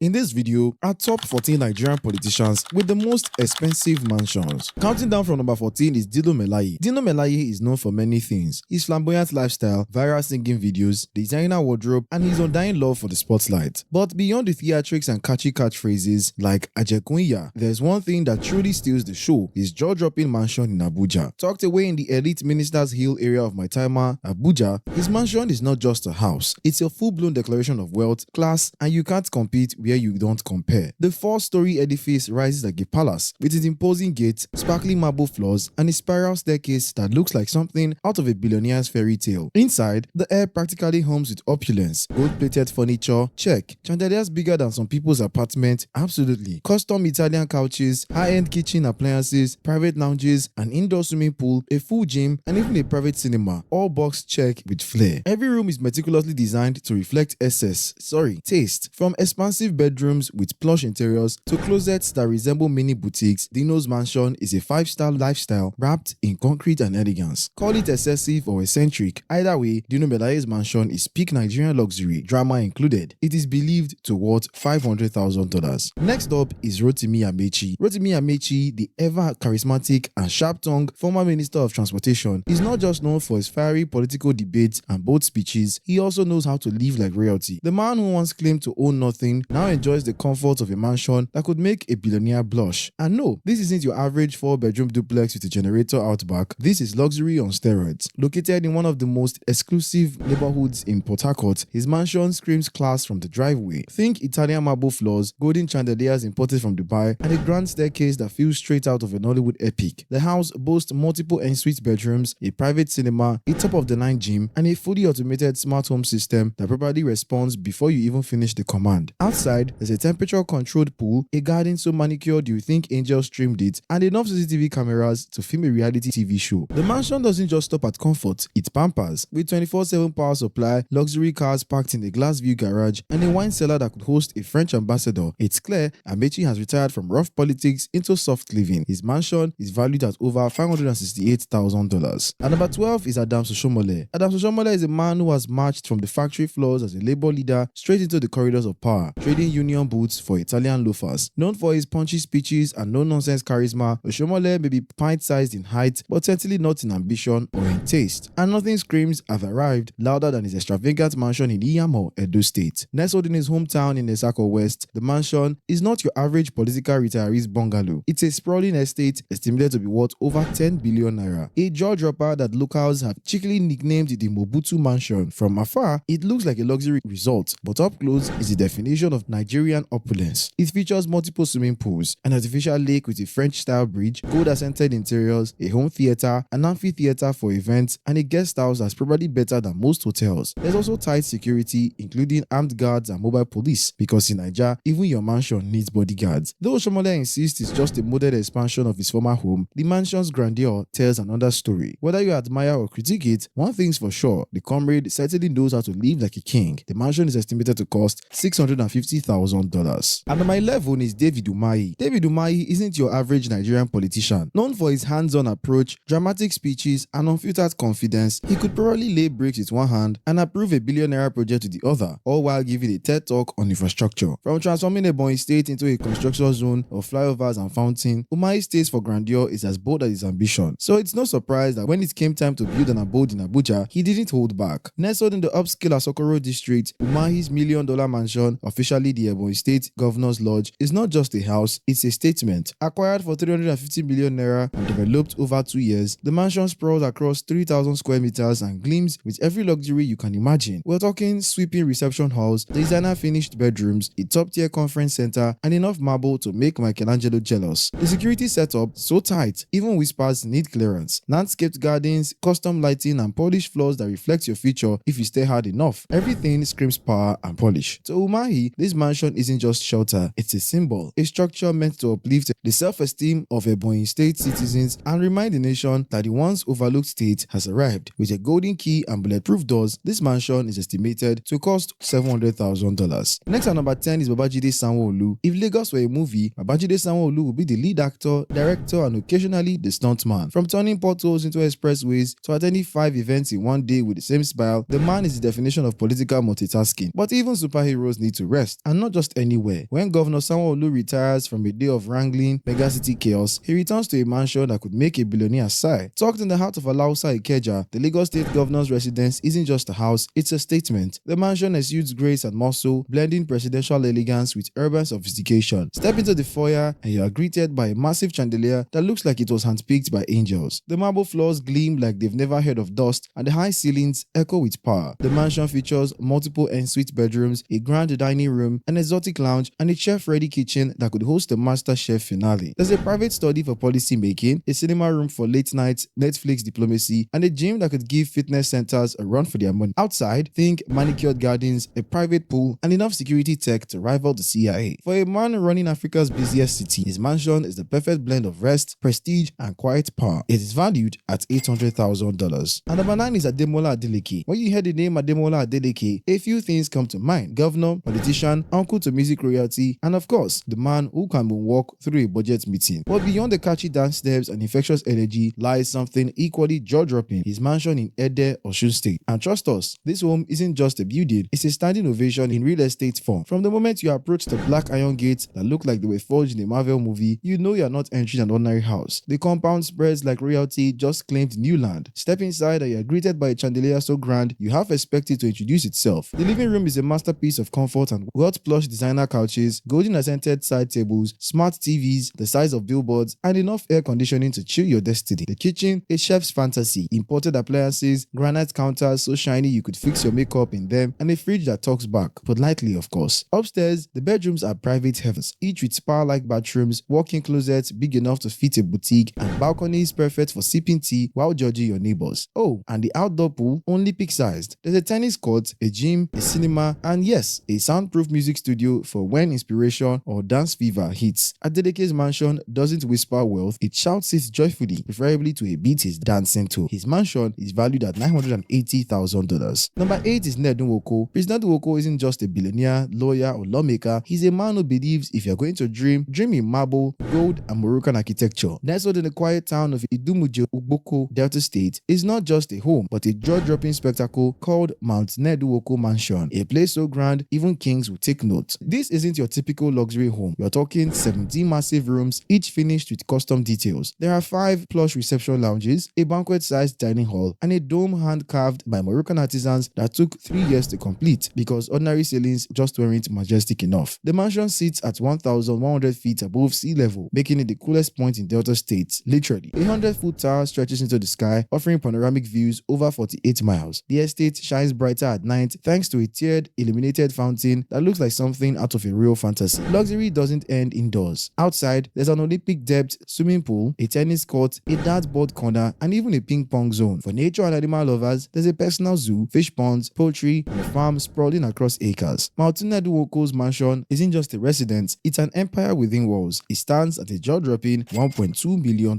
In this video, our top 14 Nigerian politicians with the most expensive mansions. Counting down from number 14 is Dino Melaye. Dino Melaye is known for many things: his flamboyant lifestyle, viral singing videos, designer wardrobe, and his undying love for the spotlight. But beyond the theatrics and catchy catchphrases like Ajekunya, there's one thing that truly steals the show: his jaw-dropping mansion in Abuja. Tucked away in the elite Ministers Hill area of Maitama, Abuja, his mansion is not just a house, it's a full-blown declaration of wealth, class, and you can't compete where you don't compare. The 4-story edifice rises like a palace, with its imposing gates, sparkling marble floors, and a spiral staircase that looks like something out of a billionaire's fairy tale. Inside, the air practically hums with opulence. Gold-plated furniture, check. Chandeliers bigger than some people's apartment, absolutely. Custom Italian couches, high-end kitchen appliances, private lounges, an indoor swimming pool, a full gym, and even a private cinema, all boxed check with flair. Every room is meticulously designed to reflect taste. From expansive bedrooms with plush interiors to closets that resemble mini boutiques, Dino's mansion is a 5-star lifestyle wrapped in concrete and elegance. Call it excessive or eccentric, either way, Dino Melaye's mansion is peak Nigerian luxury, drama included. It is believed to worth $500,000. Next up is Rotimi Amaechi. Rotimi Amaechi, the ever charismatic and sharp-tongued former Minister of Transportation, is not just known for his fiery political debates and bold speeches, he also knows how to live like royalty. The man who once claimed to own nothing now enjoys the comfort of a mansion that could make a billionaire blush. And no, this isn't your average 4-bedroom duplex with a generator out back. This is luxury on steroids. Located in one of the most exclusive neighborhoods in Port Harcourt, his mansion screams class from the driveway. Think Italian marble floors, golden chandeliers imported from Dubai, and a grand staircase that feels straight out of a Nollywood epic. The house boasts multiple ensuite bedrooms, a private cinema, a top-of-the-line gym, and a fully automated smart home system that probably responds before you even finish the command. Outside, there's a temperature-controlled pool, a garden so manicured you think angels streamed it, and enough CCTV cameras to film a reality TV show. The mansion doesn't just stop at comfort, it pampers. With 24/7 power supply, luxury cars parked in a glass view garage, and a wine cellar that could host a French ambassador, it's clear Amaechi has retired from rough politics into soft living. His mansion is valued at over $568,000. At number 12 is Oshiomhole. Oshiomhole is a man who has marched from the factory floors as a labor leader straight into the corridors of power, trading union boots for Italian loafers. Known for his punchy speeches and no-nonsense charisma, Oshiomhole may be pint-sized in height, but certainly not in ambition or in taste. And nothing screams "I've arrived" louder than his extravagant mansion in Iyamo, Edo State. Nestled in his hometown in Esako West, the mansion is not your average political retiree's bungalow. It's a sprawling estate estimated to be worth over 10 billion naira. A jaw-dropper that locals have cheekily nicknamed the Mobutu Mansion. From afar, it looks like a luxury resort, but up close is the definition of Nigerian opulence. It features multiple swimming pools, an artificial lake with a French-style bridge, gold-accented interiors, a home theater, an amphitheater for events, and a guest house that's probably better than most hotels. There's also tight security, including armed guards and mobile police, because in Nigeria, even your mansion needs bodyguards. Though Oshiomhole insists it's just a modern expansion of his former home, the mansion's grandeur tells another story. Whether you admire or critique it, one thing's for sure: the comrade certainly knows how to live like a king. The mansion is estimated to cost $650,000. And number 11 is David Umahi. David Umahi isn't your average Nigerian politician. Known for his hands-on approach, dramatic speeches, and unfiltered confidence, he could probably lay bricks with one hand and approve a billion-naira project with the other, all while giving a TED talk on infrastructure. From transforming Ebonyi State into a construction zone of flyovers and fountain, Umahi's taste for grandeur is as bold as his ambition. So it's no surprise that when it came time to build an abode in Abuja, he didn't hold back. Nestled in the upscale Asokoro district, Umahi's million-dollar mansion, officially the Ebonyi State Governor's Lodge, is not just a house, it's a statement. Acquired for 350 million naira and developed over 2 years, the mansion sprawls across 3,000 square meters and gleams with every luxury you can imagine. We're talking sweeping reception halls, designer finished bedrooms, a top-tier conference center, and enough marble to make Michelangelo jealous. The security setup so tight, even whispers need clearance. Landscaped gardens, custom lighting, and polished floors that reflect your future if you stay hard enough. Everything screams power and polish. To Umahi, this mansion isn't just shelter, it's a symbol, a structure meant to uplift the self-esteem of Ebonyi State citizens and remind the nation that the once overlooked state has arrived. With a golden key and bulletproof doors, this mansion is estimated to cost $700,000. Next at number 10 is Babajide Sanwo-Olu. If Lagos were a movie, Babajide Sanwo-Olu would be the lead actor, director, and occasionally the stuntman. From turning potholes into expressways to attending 5 events in one day with the same smile, the man is the definition of political multitasking. But even superheroes need to rest, and not just anywhere. When Governor Sanwo-Olu retires from a day of wrangling megacity chaos, he returns to a mansion that could make a billionaire sigh. Tucked in the heart of Alausa Ikeja, the Lagos State Governor's residence isn't just a house, it's a statement. The mansion exudes grace and muscle, blending presidential elegance with urban sophistication. Step into the foyer and you are greeted by a massive chandelier that looks like it was handpicked by angels. The marble floors gleam like they've never heard of dust, and the high ceilings echo with power. The mansion features multiple ensuite bedrooms, a grand dining room, an exotic lounge, and a chef-ready kitchen that could host the Master Chef finale. There's a private study for policy making, a cinema room for late night Netflix diplomacy, and a gym that could give fitness centers a run for their money. Outside, think manicured gardens, a private pool, and enough security tech to rival the CIA. For a man running Africa's busiest city, his mansion is the perfect blend of rest, prestige, and quiet power. It is valued at $800,000. And number 9 is Adeola Adeleke. When you hear the name Adeola Adeleke, a few things come to mind: governor, politician, uncle to music royalty, and of course, the man who can walk through a budget meeting. But beyond the catchy dance steps and infectious energy lies something equally jaw-dropping: his mansion in Ede, Osun State. And trust us, this home isn't just a building, it's a standing ovation in real estate form. From the moment you approach the black iron gates that look like they were forged in a Marvel movie, you know you're not entering an ordinary house. The compound spreads like royalty just claimed new land. Step inside and you're greeted by a chandelier so grand you half expect it to introduce itself. The living room is a masterpiece of comfort and well-plush designer couches, golden accented side tables, smart TVs the size of billboards, and enough air conditioning to chill your destiny. The kitchen, a chef's fantasy, imported appliances, granite counters so shiny you could fix your makeup in them, and a fridge that talks back, politely of course. Upstairs, the bedrooms are private heavens, each with spa-like bathrooms, walk-in closets big enough to fit a boutique, and balconies perfect for sipping tea while judging your neighbors. Oh, and the outdoor pool, only peak-sized. There's a tennis court, a gym, a cinema, and yes, a soundproof music studio for when inspiration or dance fever hits. Adeleke's mansion doesn't whisper wealth, it shouts it joyfully, preferably to a beat he's dancing to. His mansion is valued at $980,000. Number 8 is Ned Nwoko. President Nwoko isn't just a billionaire, lawyer, or lawmaker. He's a man who believes if you're going to dream in marble, gold, and Moroccan architecture. Nestled in the quiet town of Idumuje Ugboko, Delta State, is not just a home, but a jaw-dropping spectacle called Mount Ned Nwoko Mansion, a place so grand even kings will take note. This isn't your typical luxury home. You're talking 17 massive rooms, each finished with custom details. There are 5 plush reception lounges, a banquet-sized dining hall, and a dome hand-carved by Moroccan artisans that took 3 years to complete because ordinary ceilings just weren't majestic enough. The mansion sits at 1,100 feet above sea level, making it the coolest point in Delta State. Literally, a 100-foot tower stretches into the sky, offering panoramic views over 48 miles. The estate shines brighter at night thanks to a tiered, illuminated fountain that looks like something out of a real fantasy. Luxury doesn't end indoors. Outside, there's an Olympic-depth swimming pool, a tennis court, a dartboard corner, and even a ping-pong zone. For nature and animal lovers, there's a personal zoo, fish ponds, poultry, and a farm sprawling across acres. Mount Ned Nwoko's mansion isn't just a residence, it's an empire within walls. It stands at a jaw-dropping $1.2 million.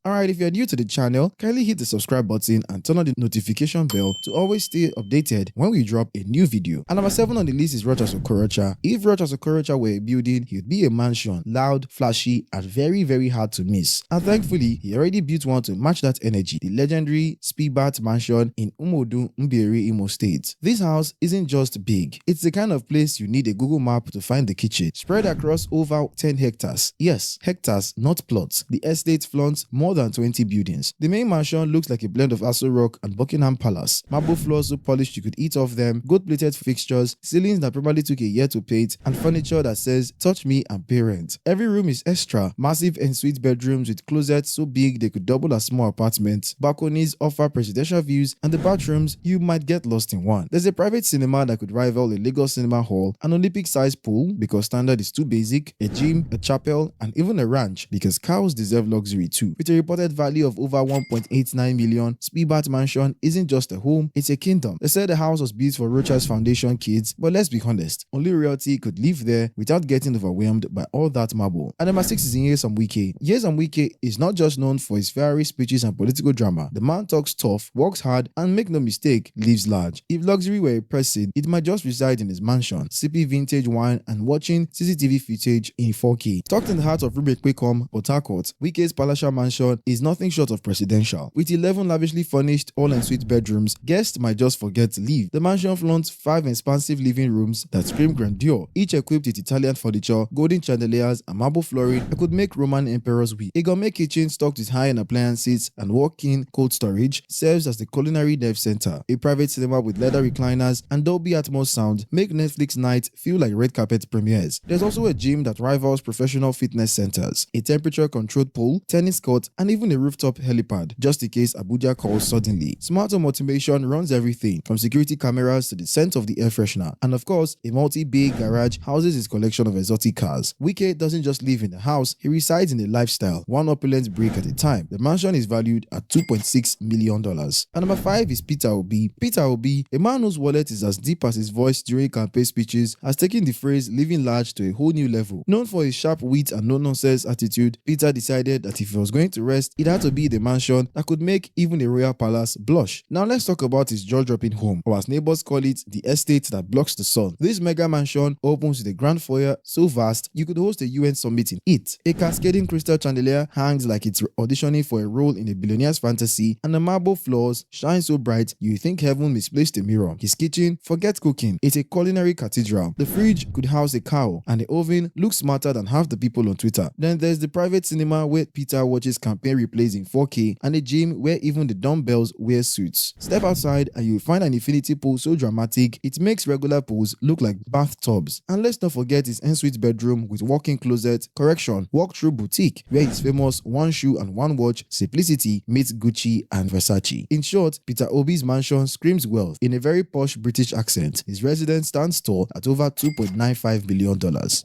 Alright, if you're new to the channel, kindly hit the subscribe button and turn on the notification bell to always stay updated when we drop a new video. And number 7 on the list is Rochas Okorocha. If Rochas Okorocha were a building, he would be a mansion, loud, flashy, and very hard to miss. And thankfully, he already built one to match that energy, the legendary Speedbat mansion in Umuodu, Mbieri, Imo State. This house isn't just big, it's the kind of place you need a Google map to find the kitchen. Spread across over 10 hectares. Yes, hectares, not plots. The estate flaunts more than 20 buildings. The main mansion looks like a blend of Aso Rock and Buckingham Palace. Marble floors so polished you could eat off them, gold-plated fixtures, ceilings that probably took a year to paint, and furniture that says, touch me and pay rent. Every room is extra. Massive ensuite bedrooms with closets so big they could double as small apartments. Balconies offer presidential views, and the bathrooms, you might get lost in one. There's a private cinema that could rival a Lagos cinema hall, an Olympic-sized pool because standard is too basic, a gym, a chapel, and even a ranch because cows deserve luxury too. With a reported value of over 1.89 million, Speedbat Mansion isn't just a home, it's a kingdom. They said the house was built for Rochas Foundation kids, but let's be honest, only royalty could live there without getting overwhelmed by all that marble. And number 6 is Nyesom Wike. Nyesom Wike is not just known for his fiery speeches and political drama. The man talks tough, works hard, and make no mistake, lives large. If luxury were a person, it might just reside in his mansion, sipping vintage wine and watching CCTV footage in 4K. Tucked in the heart of Rubekwekom, Port Harcourt, Wike's palatial mansion is nothing short of presidential. With 11 lavishly furnished all-en-suite bedrooms, guests might just forget to leave. The mansion flaunts 5 expansive living rooms that scream extreme grandeur, each equipped with Italian furniture, golden chandeliers, and marble flooring that could make Roman emperors weep. A gourmet kitchen stocked with high-end appliances and walk-in cold storage serves as the culinary nerve center. A private cinema with leather recliners and Dolby Atmos sound make Netflix nights feel like red carpet premieres. There's also a gym that rivals professional fitness centers, a temperature-controlled pool, tennis court, and even a rooftop helipad, just in case Abuja calls suddenly. Smart home automation runs everything, from security cameras to the scent of the air freshener. And of course, a multi-bay garage houses his collection of exotic cars. Wike doesn't just live in a house, he resides in a lifestyle, one opulent brick at a time. The mansion is valued at $2.6 million. And number 5 is Peter Obi. Peter Obi, a man whose wallet is as deep as his voice during campaign speeches, has taken the phrase living large to a whole new level. Known for his sharp wit and no-nonsense attitude, Peter decided that if he was going to rest, it had to be the mansion that could make even a royal palace blush. Now let's talk about his jaw-dropping home, or as neighbors call it, the estate that blocks the sun. This mega mansion opens with a grand foyer so vast you could host a UN summit in it. A cascading crystal chandelier hangs like it's auditioning for a role in a billionaire's fantasy, and the marble floors shine so bright you think heaven misplaced a mirror. His kitchen, forget cooking, it's a culinary cathedral. The fridge could house a cow, and the oven looks smarter than half the people on Twitter. Then there's the private cinema where Peter watches campaign replays in 4K, and a gym where even the dumbbells wear suits. Step outside and you'll find an infinity pool so dramatic it makes regular pools look like bathtubs. And let's not forget his ensuite bedroom with walk-in closet, walk-through boutique, where his famous one shoe and one watch simplicity meets Gucci and Versace. In short, Peter Obi's mansion screams wealth in a very posh British accent. His residence stands tall at over $2.95 billion.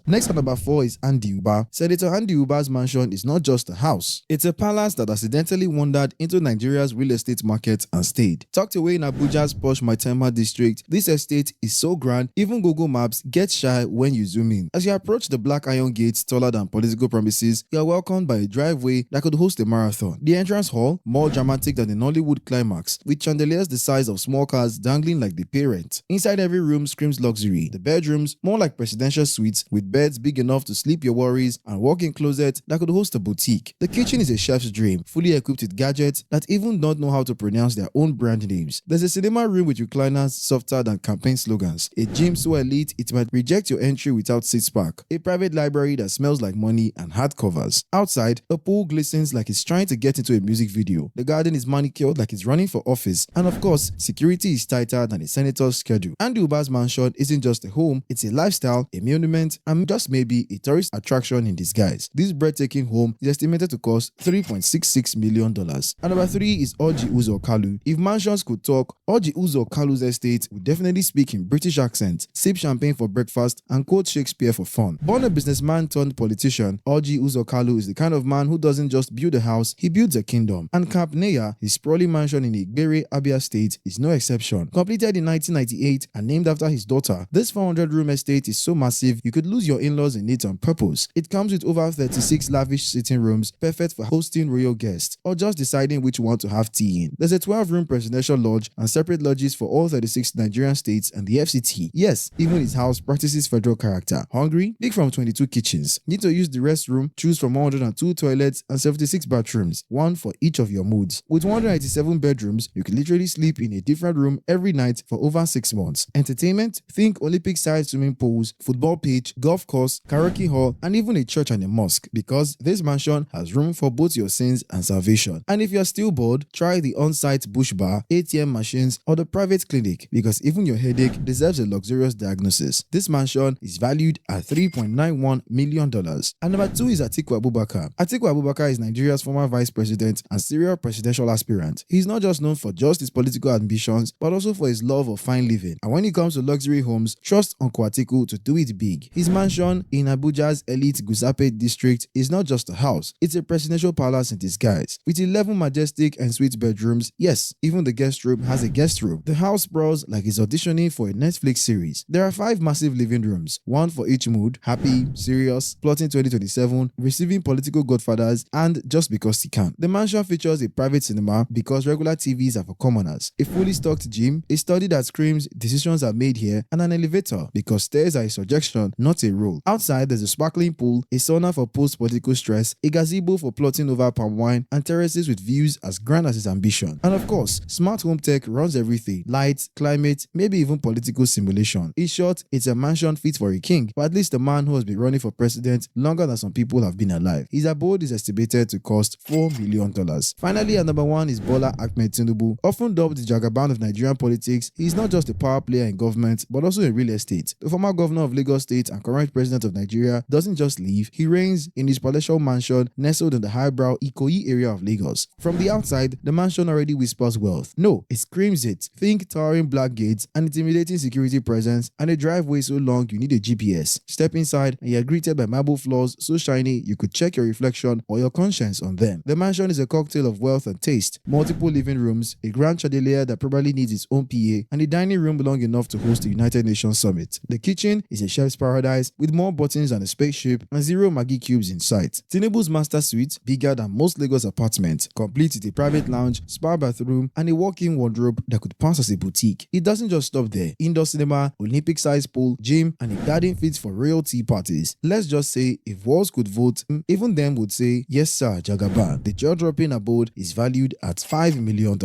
Next at number 4 is Andy Uba. Senator Andy Uba's mansion is not just a house. It's a palace that accidentally wandered into Nigeria's real estate market and stayed. Tucked away in Abuja's posh Maitama district, this estate is so grand, even Google Maps gets shy when you zoom in. As you approach the black iron gates taller than political promises, you are welcomed by a driveway that could host a marathon. The entrance hall, more dramatic than the Nollywood climax, with chandeliers the size of small cars dangling like the parent. Inside every room screams luxury. The bedrooms, more like presidential suites, with beds big enough to sleep your worries, and walk-in closet that could host a boutique. The kitchen is a chef's dream, fully equipped with gadgets that even don't know how to pronounce their own brand names. There's a cinema room with recliners softer than campaign slogans, a gym so elite it might reject your entry without seat spark, a private library that smells like money and hardcovers. Outside, a pool glistens like it's trying to get into a music video. The garden is manicured like it's running for office, and of course, security is tighter than a senator's schedule. Andy Uba's mansion isn't just a home, it's a lifestyle, a monument, and just maybe a tourist attraction in disguise. This breathtaking home is estimated to cost $3.66 million. And number 3 is Orji Uzor Kalu. If mansions could talk, Orji Uzor Kalu's estate would definitely speak in British accent, sip champagne for breakfast, and quote Shakespeare for fun. Born a businessman turned politician, Orji Uzor Kalu is the kind of man who doesn't just build a house, he builds a kingdom. And Camp Neya, his sprawling mansion in Igbere, Abia State, is no exception. Completed in 1998 and named after his daughter, this 400-room estate is so massive you could lose your in-laws in it on purpose. It comes with over 36 lavish sitting rooms, perfect for hosting royal guests, or just deciding which one to have tea in. There's a 12-room presidential lodge and separate lodges for all 36 Nigerian states and the FCT. Yes, even his house practices federal character. Hungry? Pick from 22 kitchens. Need to use the restroom? Choose from 102 toilets and 76 bathrooms, one for each of your moods. With 187 bedrooms, you can literally sleep in a different room every night for over 6 months. Entertainment? Think Olympic-sized swimming pools, football pitch, golf course, karaoke hall, and even a church and a mosque, because this mansion has room for both your sins and salvation. And if you're still bored, try the on-site bush bar, ATM machines, or the private clinic, because even your headache deserves a luxurious diagnosis. This mansion is valued at $3.91 million. And number 2 is Atiku Abubakar. Atiku Abubakar is Nigeria's former vice president and serial presidential aspirant. He's not just known for just his political ambitions, but also for his love of fine living. And when it comes to luxury homes, trust Uncle Atiku to do it big. His mansion in Abuja's elite Gusape district is not just a house, it's a presidential palace in disguise. With 11 majestic and suite bedrooms, yes, even the guest room has a guest room. The house sprawls like it's auditioning for a Netflix series. There are 5 massive living rooms, one for each mood: happy, serious, plotting 2027, receiving political godfathers, and just because he can. The mansion features a private cinema because regular TVs are for commoners, a fully stocked gym, a study that screams decisions are made here, and an elevator because stairs are a suggestion, not a rule. Outside, there's a sparkling pool, a sauna for post-political stress, a gazebo for plotting over palm wine, and terraces with views as grand as his ambition. And of course, smart home tech runs everything: lights, climate, maybe even political simulation. In short, short, it's a mansion fit for a king, but at least a man who has been running for president longer than some people have been alive. His abode is estimated to cost $4 million. Finally, at number 1 is Bola Tinubu. Often dubbed the Jagaban of Nigerian politics, he is not just a power player in government, but also in real estate. The former governor of Lagos State and current president of Nigeria doesn't just live, he reigns in his palatial mansion nestled in the highbrow Ikoyi area of Lagos. From the outside, the mansion already whispers wealth. No, it screams it. Think towering black gates, an intimidating security presence, and a driveway so long you need a GPS. Step inside and you're greeted by marble floors so shiny you could check your reflection or your conscience on them. The mansion is a cocktail of wealth and taste. Multiple living rooms, a grand chandelier that probably needs its own PA, and a dining room long enough to host the United Nations Summit. The kitchen is a chef's paradise with more buttons than a spaceship and 0 Maggi cubes in sight. Tinubu's master suite, bigger than most Lagos apartments, complete with a private lounge, spa bathroom, and a walk-in wardrobe that could pass as a boutique. It doesn't just stop there. Indoor cinema, Olympic-sized pool, gym, and a garden fit for royal tea parties. Let's just say, if walls could vote, even them would say, yes sir, Jagaban. The jaw-dropping abode is valued at $5 million.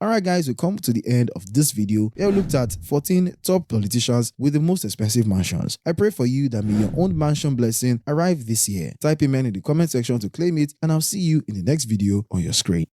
Alright guys, we come to the end of this video. We have looked at 14 top politicians with the most expensive mansions. I pray for you that may your own mansion blessing arrive this year. Type amen in the comment section to claim it, and I'll see you in the next video on your screen.